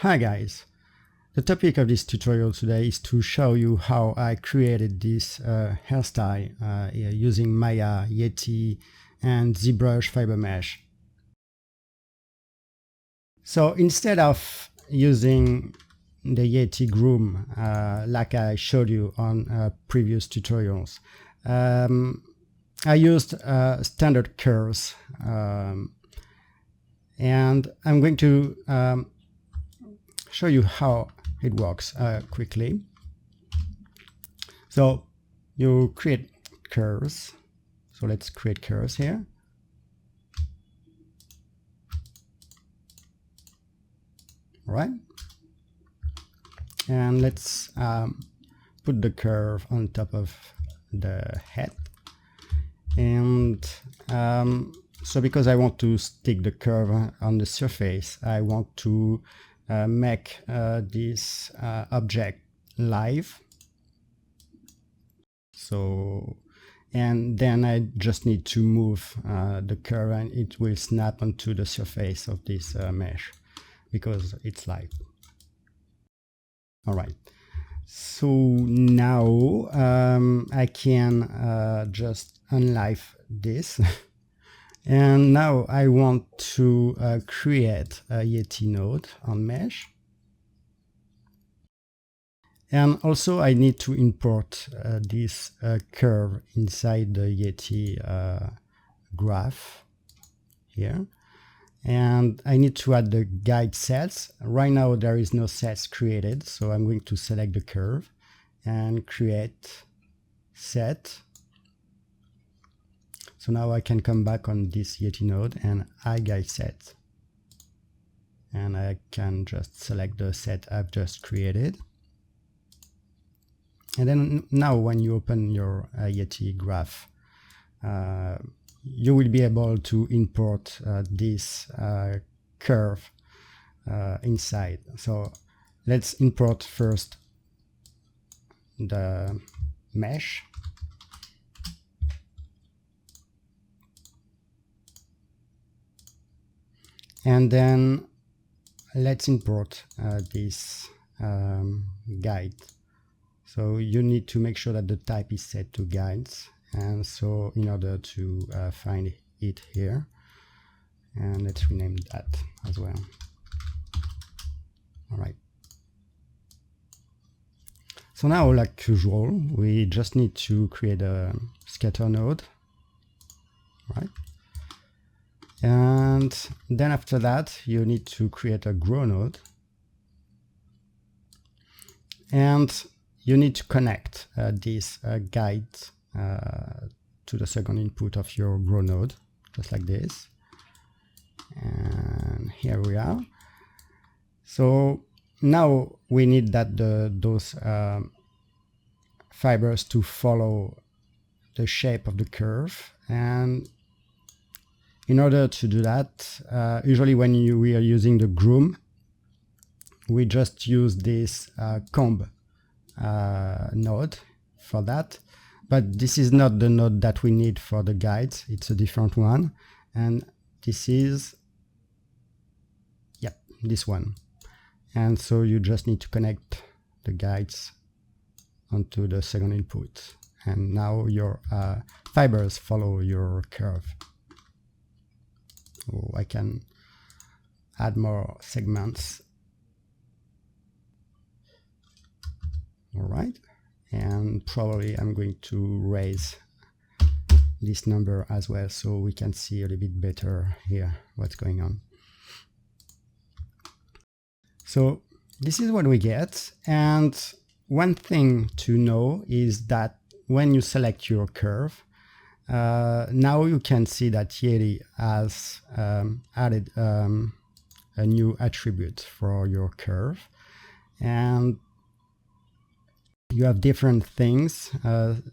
Hi guys, the topic of this tutorial today is to show you how I created this hairstyle using Maya, Yeti and Zbrush FiberMesh. So instead of using the Yeti groom like I showed you on previous tutorials, I used standard curves and I'm going to show you how it works quickly. So you create curves. So let's create curves here. All right. And let's put the curve on top of the head. And so because I want to stick the curve on the surface, I want to make this object live. So, and then I just need to move the curve and it will snap onto the surface of this mesh because it's live. All right. So now I can just unlive this. And now I want to create a Yeti node on mesh. And also I need to import this curve inside the Yeti graph here. And I need to add the guide sets. Right now there is no sets created, so I'm going to select the curve and create set. So now I can come back on this Yeti node and add guide set. And I can just select the set I've just created. And then now when you open your Yeti graph, you will be able to import this curve inside. So let's import first the mesh. And then let's import this guide. So you need to make sure that the type is set to guides. And so in order to find it here, and let's rename that as well. All right. So now, like usual, we just need to create a scatter node, right? And then after that, you need to create a grow node. And you need to connect this guide to the second input of your grow node, just like this. And here we are. So now we need that those fibers to follow the shape of the curve. And in order to do that, usually when we are using the groom, we just use this comb node for that. But this is not the node that we need for the guides. It's a different one. And this is, yep, this one. And so you just need to connect the guides onto the second input. And now your fibers follow your curve. So I can add more segments. All right. And probably I'm going to raise this number as well so we can see a little bit better here what's going on. So this is what we get. And one thing to know is that when you select your curve, now you can see that Yeti has added a new attribute for your curve. And you have different things,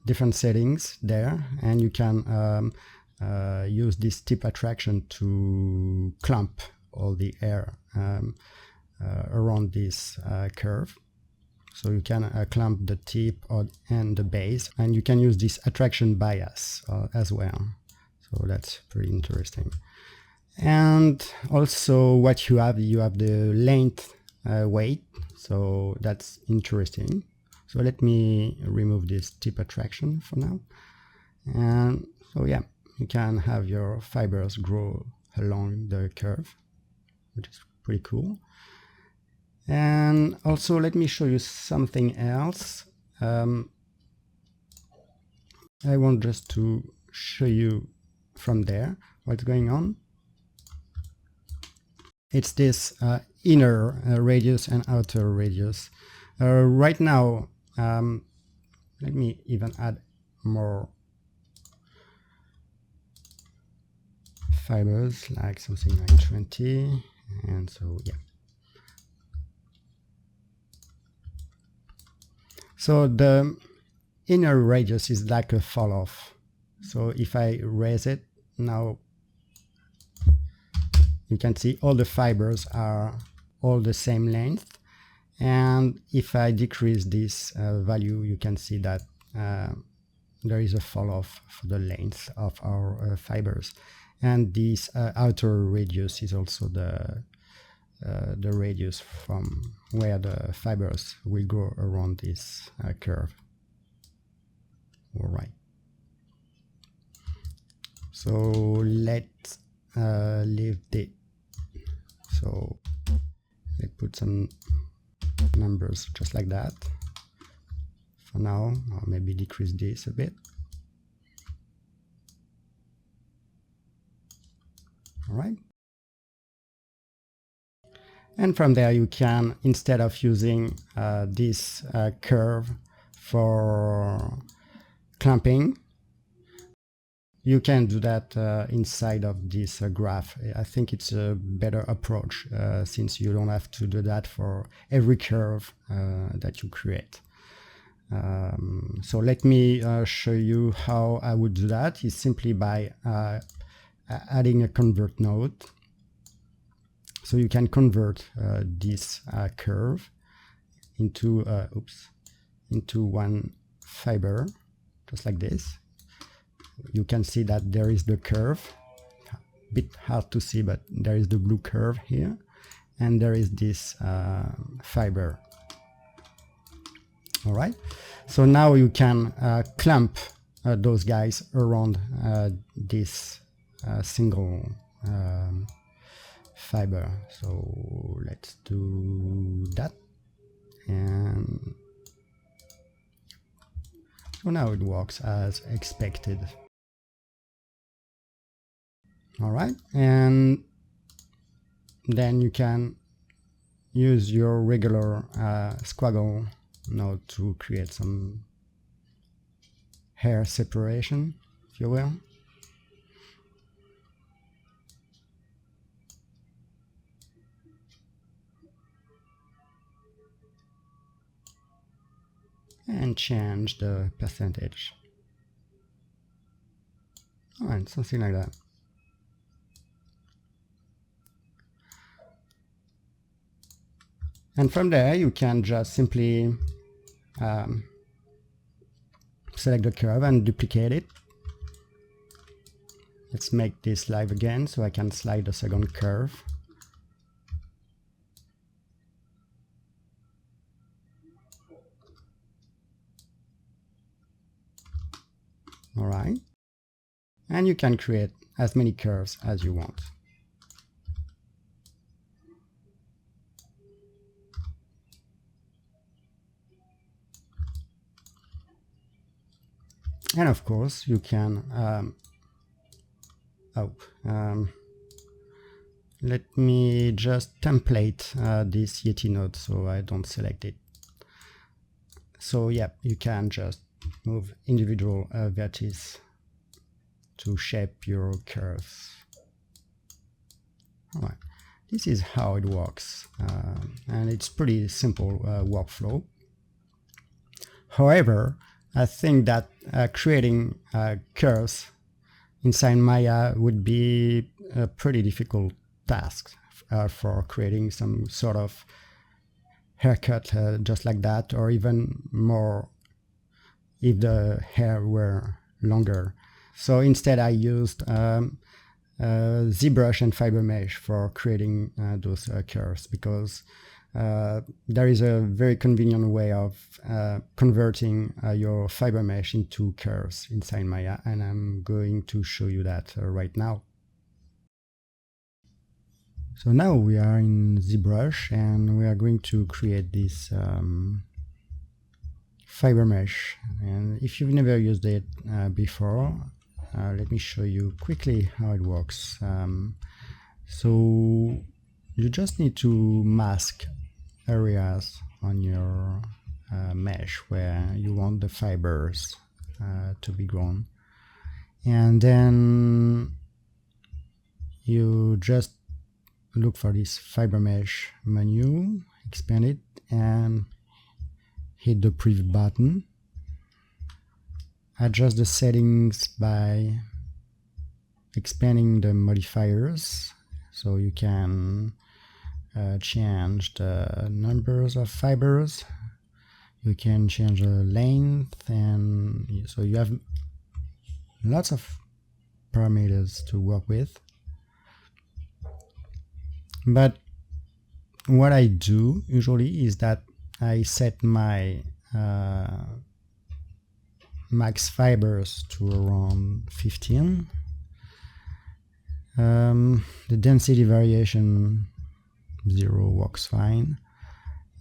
different settings there, and you can use this tip attraction to clump all the air around this curve. So you can clump the tip and the base, and you can use this attraction bias as well. So that's pretty interesting. And also what you have the length weight, so that's interesting. So let me remove this tip attraction for now. And so yeah, you can have your fibers grow along the curve, which is pretty cool. And also let me show you something else. I want just to show you from there what's going on. It's this inner radius and outer radius. Right now, let me even add more fibers, like something like 20, and so yeah. So the inner radius is like a fall off. So if I raise it now, you can see all the fibers are all the same length. And if I decrease this value, you can see that there is a fall off for the length of our fibers. And this outer radius is also the radius from where the fibers will go around this curve. All right. So let's leave it. So let's put some numbers just like that for now, or maybe decrease this a bit. All right. And from there you can, instead of using this curve for clumping, you can do that inside of this graph. I think it's a better approach since you don't have to do that for every curve that you create. So let me show you how I would do that. Is simply by adding a convert node. So you can convert this curve into one fiber, just like this. You can see that there is the curve, a bit hard to see, but there is the blue curve here, and there is this fiber. All right, so now you can clump those guys around this single fiber. So let's do that. And so now it works as expected. All right, and then you can use your regular squaggle node to create some hair separation, if you will. And change the percentage. All right, something like that. And from there, you can just simply select the curve and duplicate it. Let's make this live again so I can slide the second curve. All right. And you can create as many curves as you want. And of course, you can, let me just template this Yeti node so I don't select it. So yeah, you can just move individual vertices to shape your curves. All right, this is how it works, and it's pretty simple workflow. However, I think that creating curves inside Maya would be a pretty difficult task for creating some sort of haircut just like that, or even more if the hair were longer. So instead I used ZBrush and FiberMesh for creating those curves, because there is a very convenient way of converting your fiber mesh into curves inside Maya, and I'm going to show you that right now. So now we are in ZBrush, and we are going to create this fiber mesh. And if you've never used it before, let me show you quickly how it works. So you just need to mask areas on your mesh where you want the fibers to be grown, and then you just look for this fiber mesh menu, expand it, and hit the preview button. Adjust the settings by expanding the modifiers, so you can change the numbers of fibers, you can change the length, and so you have lots of parameters to work with. But what I do usually is that I set my max fibers to around 15. The density variation 0 works fine,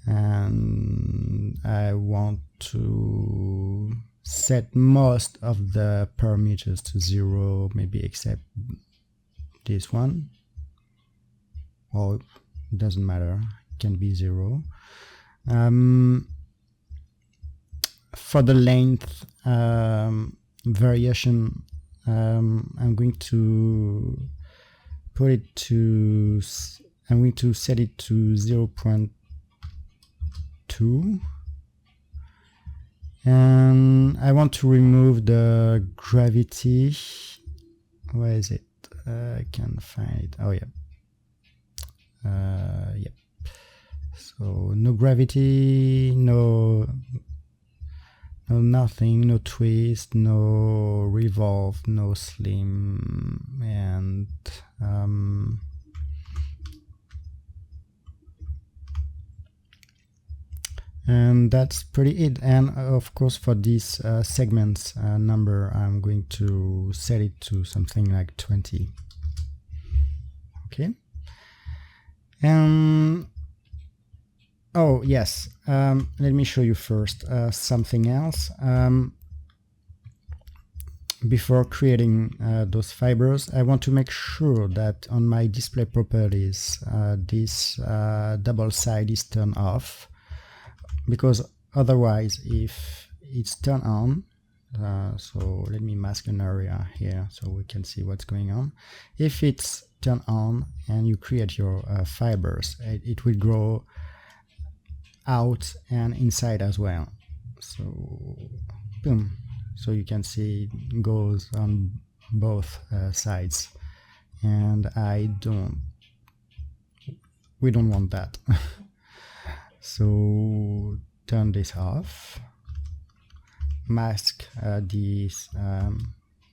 and I want to set most of the parameters to 0, maybe except this one. Well, it doesn't matter, it can be 0. For the length variation, I'm going to put it to, I'm going to set it to 0.2, and I want to remove the gravity. Where is it? I can't find it. Oh yeah. Yep. So no gravity, no nothing, no twist, no revolve, no slim, and that's pretty it. And of course, for this segments number, I'm going to set it to something like 20. Okay. Oh yes, let me show you first something else. Before creating those fibers, I want to make sure that on my display properties this double side is turned off, because otherwise if it's turned on, so let me mask an area here so we can see what's going on. If it's turned on and you create your fibers, it will grow out and inside as well. So boom, so you can see it goes on both sides, and we don't want that. So turn this off, mask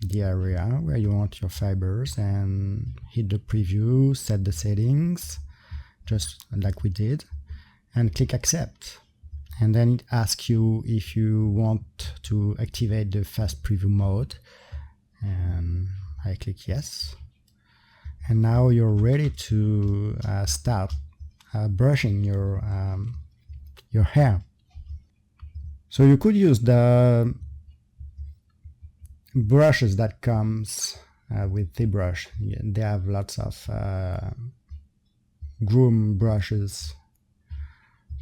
the area where you want your fibers, and hit the preview, set the settings just like we did, and click accept. And then it asks you if you want to activate the fast preview mode, and I click yes. And now you're ready to start brushing your hair. So you could use the brushes that comes with ZBrush. They have lots of groom brushes,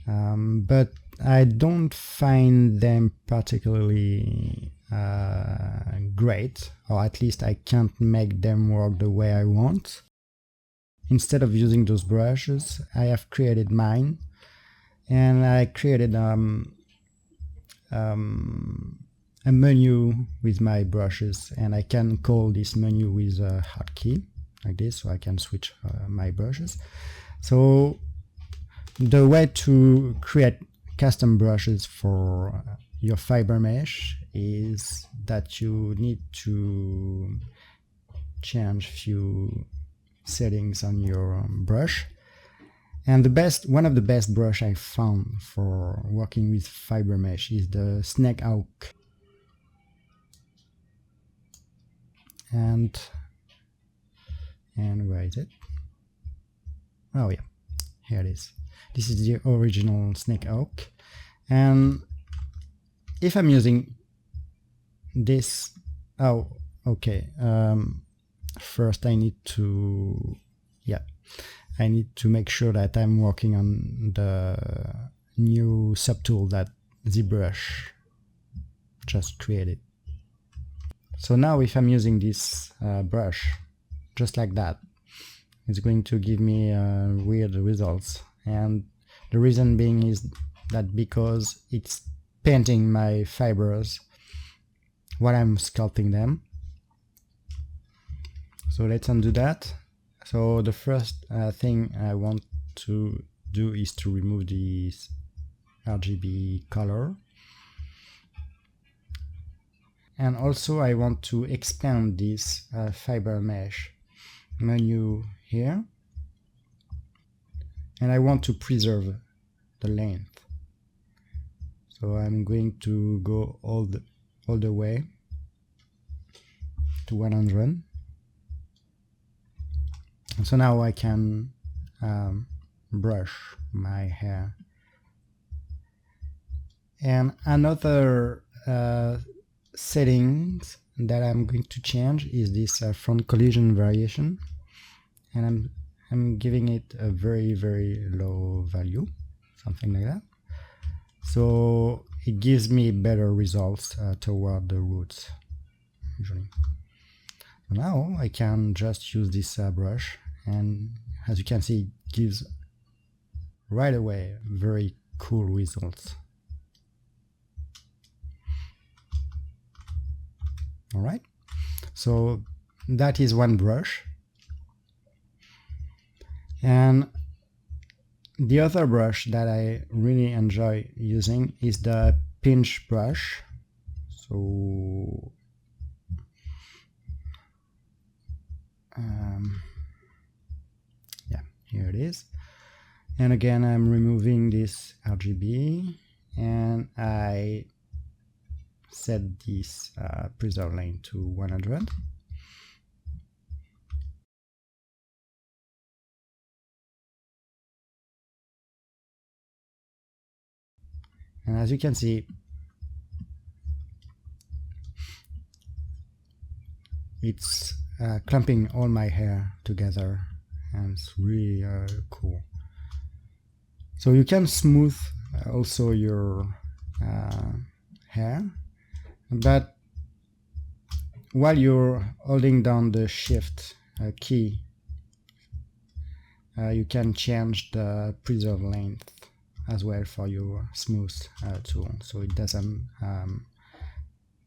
but I don't find them particularly great, or at least I can't make them work the way I want. Instead of using those brushes, I have created mine, and I created a menu with my brushes, and I can call this menu with a hotkey like this, so I can switch my brushes. So the way to create custom brushes for your fiber mesh is that you need to change few settings on your brush, And one of the best brush I found for working with FiberMesh is the Snake Hawk. And where is it? Oh yeah, here it is. This is the original Snake Hawk. And if I'm using this, oh, okay. First I need to, I need to make sure that I'm working on the new subtool that Zbrush just created. So now if I'm using this brush, just like that, it's going to give me weird results. And the reason being is that because it's painting my fibers while I'm sculpting them. So let's undo that. So the first thing I want to do is to remove this RGB color. And also I want to expand this FiberMesh menu here. And I want to preserve the length. So I'm going to go all the way to 100. And so now I can brush my hair. And another settings that I'm going to change is this front collision variation, and I'm giving it a very, very low value, something like that. So it gives me better results toward the roots usually. Now I can just use this brush, and as you can see, it gives right away very cool results. All right, so that is one brush. And the other brush that I really enjoy using is the pinch brush. So yeah, here it is. And again, I'm removing this RGB, and I set this preserve lane to 100. And as you can see, it's clumping all my hair together, and it's really cool. So you can smooth also your hair, but while you're holding down the shift key, you can change the preserve length as well for your smooth tool, so it doesn't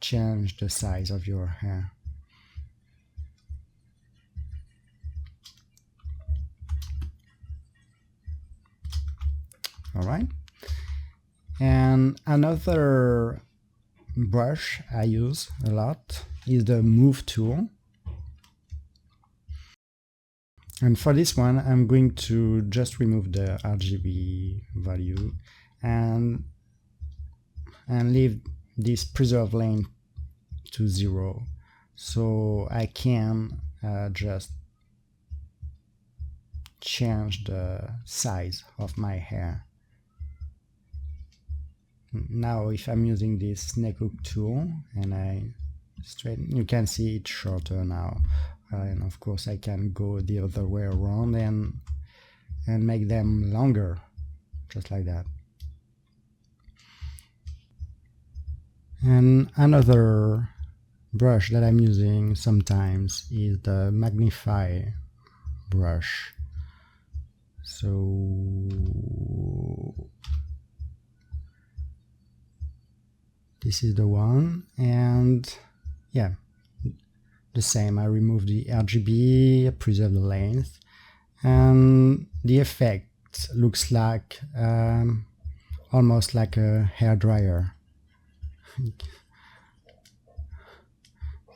change the size of your hair. All right, and another brush I use a lot is the Move tool. And for this one, I'm going to just remove the RGB value and leave this preserve length to 0, so I can just change the size of my hair. Now if I'm using this snake hook tool and I straighten, you can see it's shorter now, and of course I can go the other way around and make them longer, just like that. And another brush that I'm using sometimes is the magnify brush. So this is the one, and yeah, the same. I remove the RGB, preserve the length, and the effect looks like almost like a hair dryer.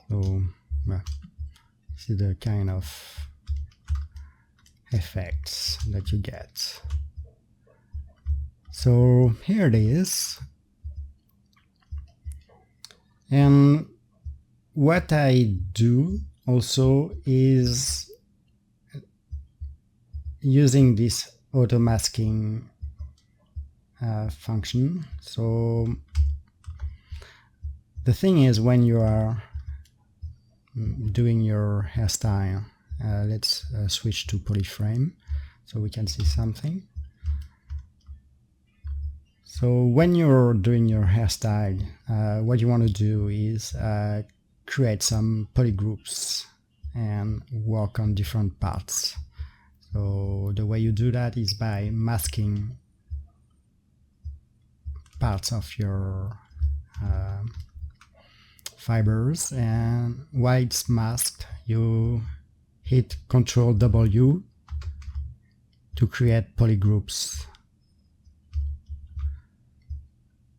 So this is the kind of effects that you get. So here it is. And what I do also is using this auto masking function. So the thing is, when you are doing your hairstyle, let's switch to polyframe so we can see something. So when you're doing your hairstyle, what you want to do is create some polygroups and work on different parts. So the way you do that is by masking parts of your fibers, and while it's masked, you hit Ctrl W to create polygroups.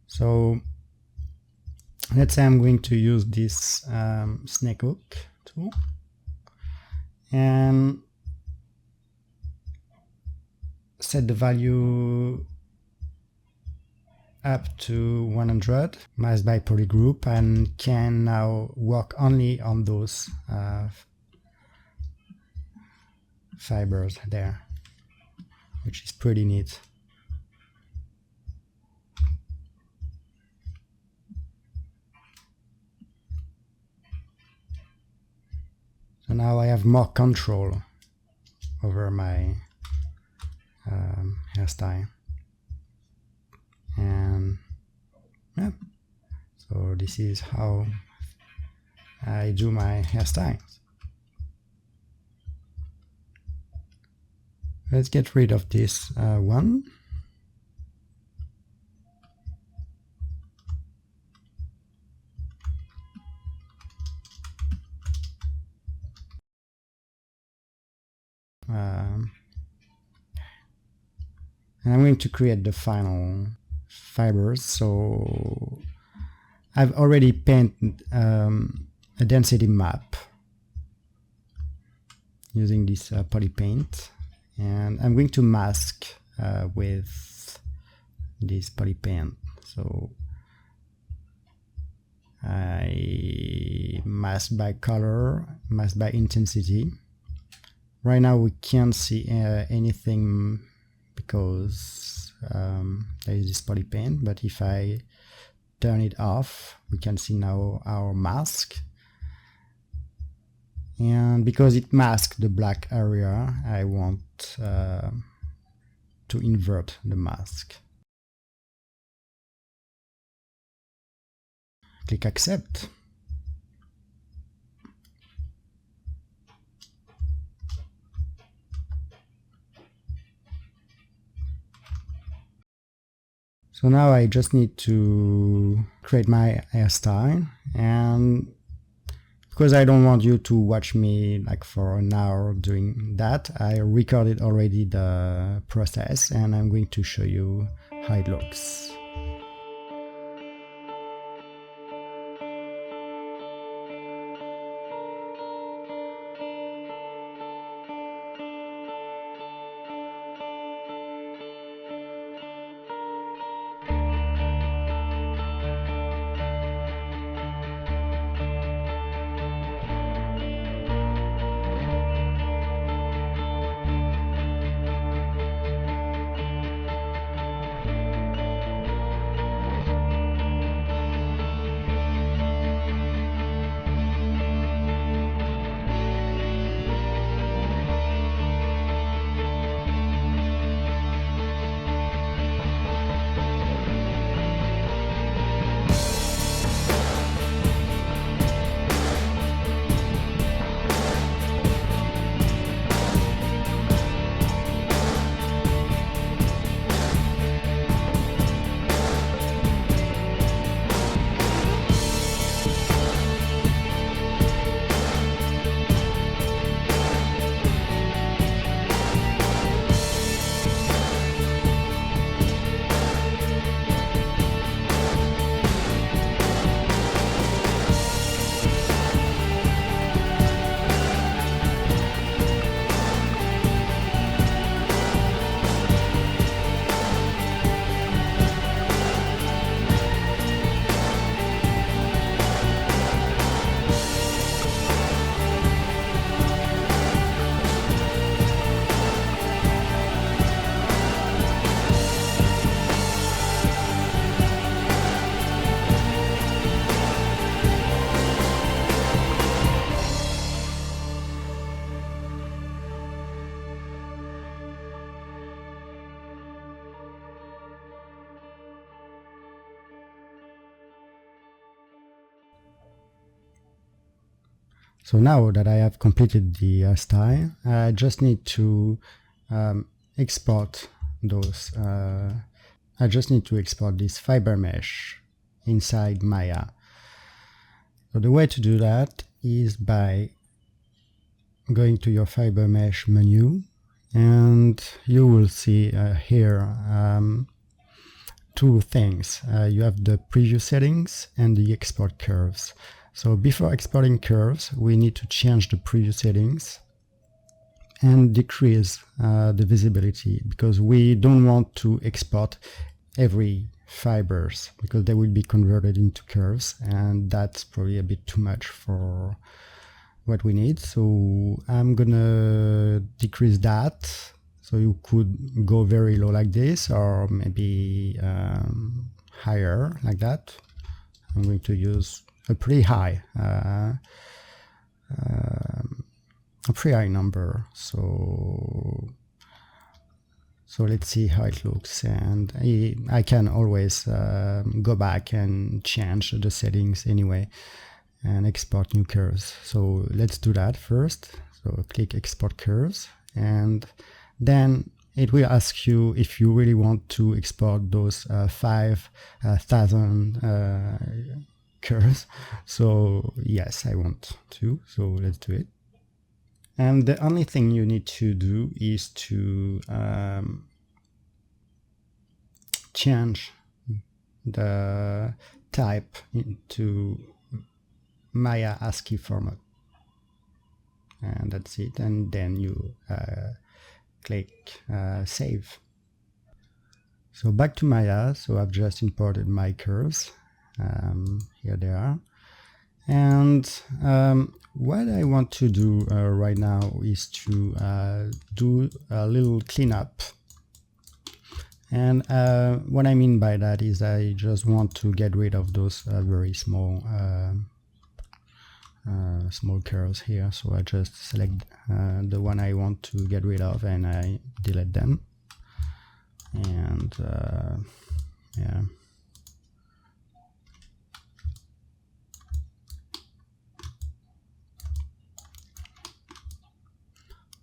So let's say I'm going to use this snake hook tool and set the value up to 100, masked by polygroup, and can now work only on those fibers there, which is pretty neat. So now I have more control over my hairstyle. And yeah, so this is how I do my hairstyles. Let's get rid of this one. And I'm going to create the final fibers. So I've already painted a density map using this poly paint, and I'm going to mask with this poly paint. So I mask by color, mask by intensity. Right now we can't see anything because there is this poly paint, but if I turn it off, we can see now our mask. And because it masks the black area, I want to invert the mask. Click accept. So now I just need to create my hairstyle, and because I don't want you to watch me like for an hour doing that, I recorded already the process and I'm going to show you how it looks. So now that I have completed the hairstyle, I just need to export those. I just need to export this FiberMesh inside Maya. So the way to do that is by going to your FiberMesh menu, and you will see here two things. You have the preview settings and the export curves. So before exporting curves, we need to change the preview settings and decrease the visibility, because we don't want to export every fibers, because they will be converted into curves, and that's probably a bit too much for what we need. So I'm gonna decrease that. So you could go very low like this, or maybe higher like that. I'm going to use a pretty high number. So let's see how it looks, and I can always go back and change the settings anyway and export new curves. So let's do that first. So click export curves, and then it will ask you if you really want to export those 5,000 curves. So yes, I want to, so let's do it. And the only thing you need to do is to change the type into Maya ASCII format, and that's it. And then you click save. So back to Maya. So I've just imported my curves. Here they are. And what I want to do right now is to do a little cleanup. And what I mean by that is I just want to get rid of those very small small curves here. So I just select the one I want to get rid of, and I delete them. And yeah.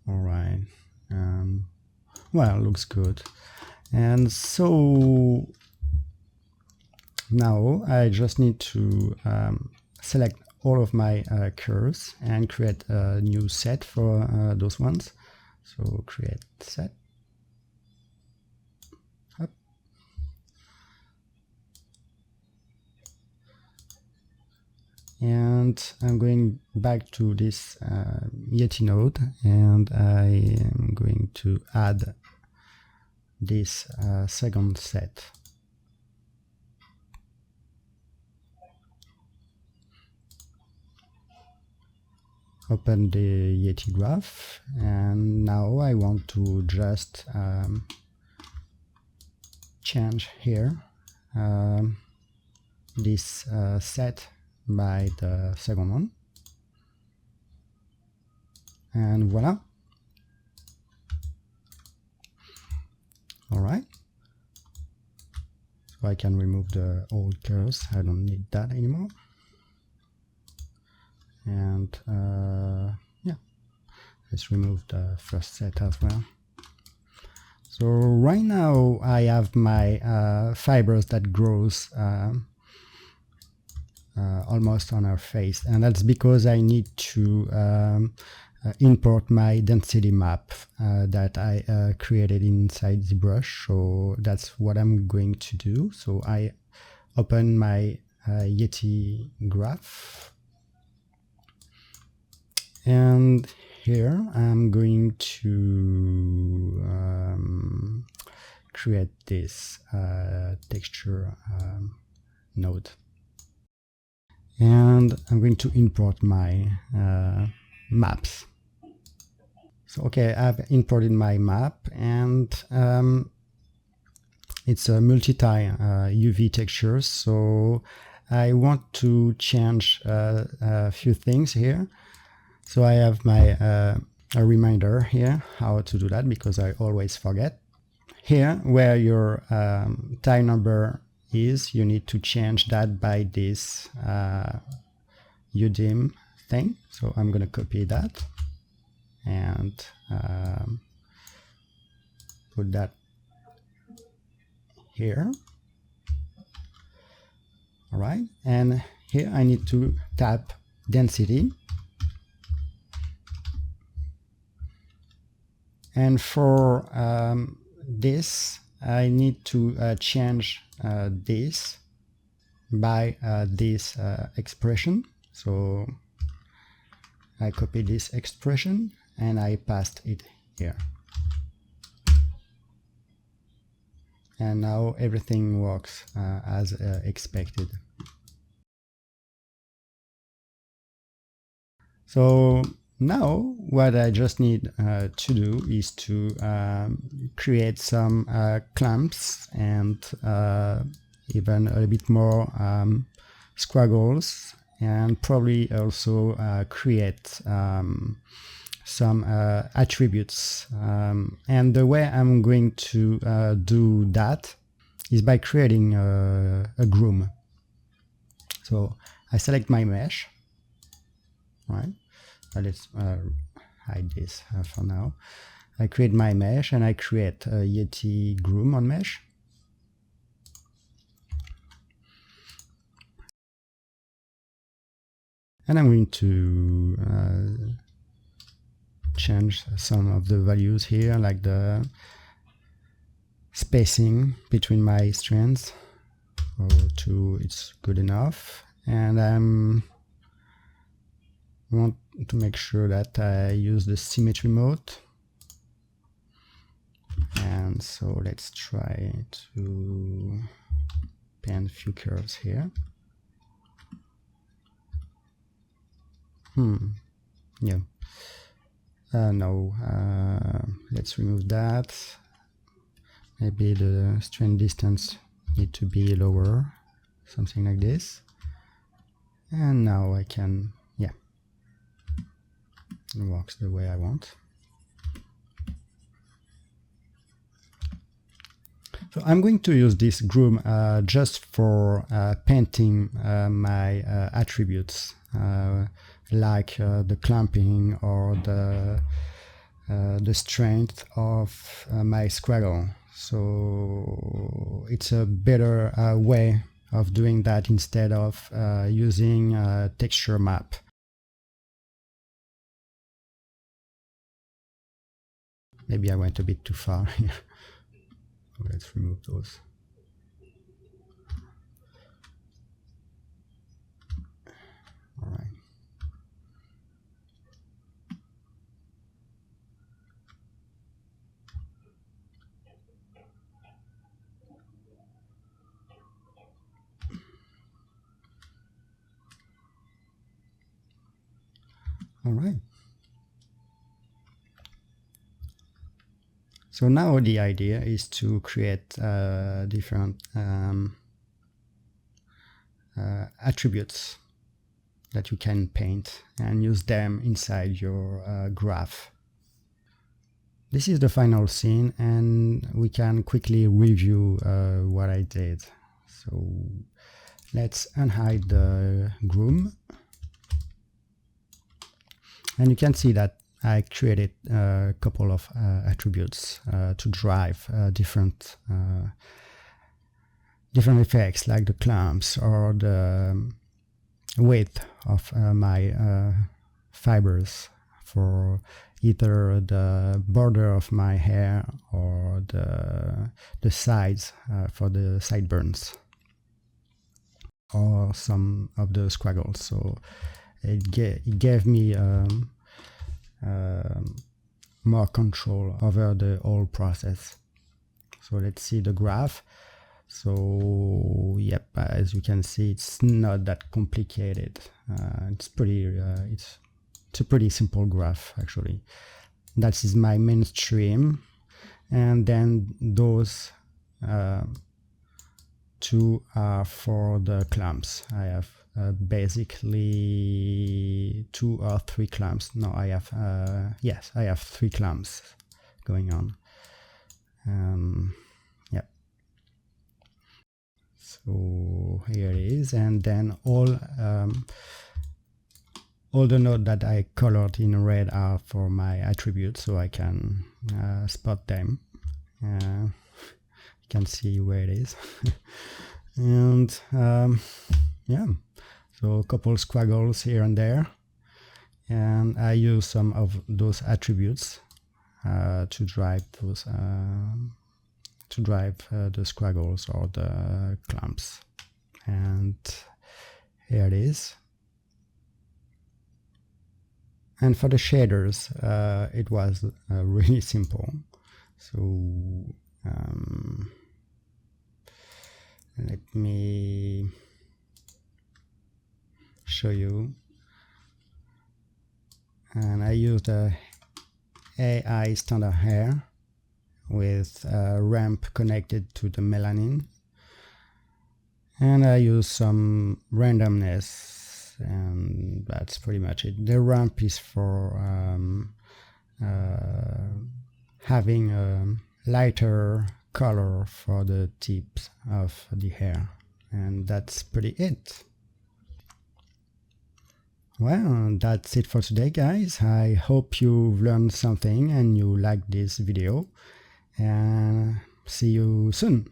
All right. Well, looks good. And so now I just need to select all of my curves and create a new set for those ones. So create set. Up. And I'm going back to this Yeti node, and I am going to add this second set. Open the Yeti graph, and now I want to just change here this set by the second one, and voila. All right, so I can remove the old curves. I don't need that anymore. And yeah, let's remove the first set as well. So right now I have my fibers that grows almost on our face, and that's because I need to import my density map that I created inside Zbrush. So that's what I'm going to do. So I open my Yeti graph, and here I'm going to create this texture node, and I'm going to import my maps. So okay, I've imported my map, and it's a multi-tie UV texture. So I want to change a few things here. So I have my a reminder here how to do that, because I always forget. Here, where your tie number is, you need to change that by this UDIM thing. So I'm going to copy that and put that here. All right, and here I need to tap density. And for this, I need to change this by this expression. So I copy this expression and I passed it here. And now everything works as expected. So now what I just need to do is to create some clumps and even a little bit more squiggles, and probably also create some attributes. And the way I'm going to do that is by creating a groom. So I select my mesh, right? Let's hide this for now. I create my mesh and I create a Yeti groom on mesh. And I'm going to change some of the values here, like the spacing between my strands. It's good enough. And I want to make sure that I use the symmetry mode. And so let's try to paint a few curves here. Yeah. No, let's remove that. Maybe the strand distance need to be lower, something like this. And now I can, yeah, it works the way I want. So I'm going to use this groom just for painting my attributes, like the clumping or the strength of my squiggle. So it's a better way of doing that instead of using a texture map. Maybe I went a bit too far here. Let's remove those. All right. All right. So now the idea is to create different attributes that you can paint and use them inside your graph. This is the final scene, and we can quickly review what I did. So let's unhide the groom. And you can see that I created a couple of attributes to drive different effects, like the clumps or the width of my fibers for either the border of my hair or the sides for the sideburns or some of the squiggles. So it gave me more control over the whole process. So let's see the graph. So yep, as you can see, it's not that complicated. It's a pretty simple graph actually. That is my mainstream, and then those two are for the clumps. I have basically 2 or 3 clumps. No, I have yes, I have 3 clumps going on. Yep. So here it is, and then all all the nodes that I colored in red are for my attributes, so I can spot them. You can see where it is. And yeah, so a couple squiggles here and there. And I use some of those attributes to drive those the squiggles or the clumps. And here it is. And for the shaders, it was really simple. So let me show you. And I used a AI standard hair with a ramp connected to the melanin. And I use some randomness, and that's pretty much it. The ramp is for having a lighter color for the tips of the hair. And that's pretty it. Well, that's it for today, guys. I hope you've learned something and you liked this video. And see you soon.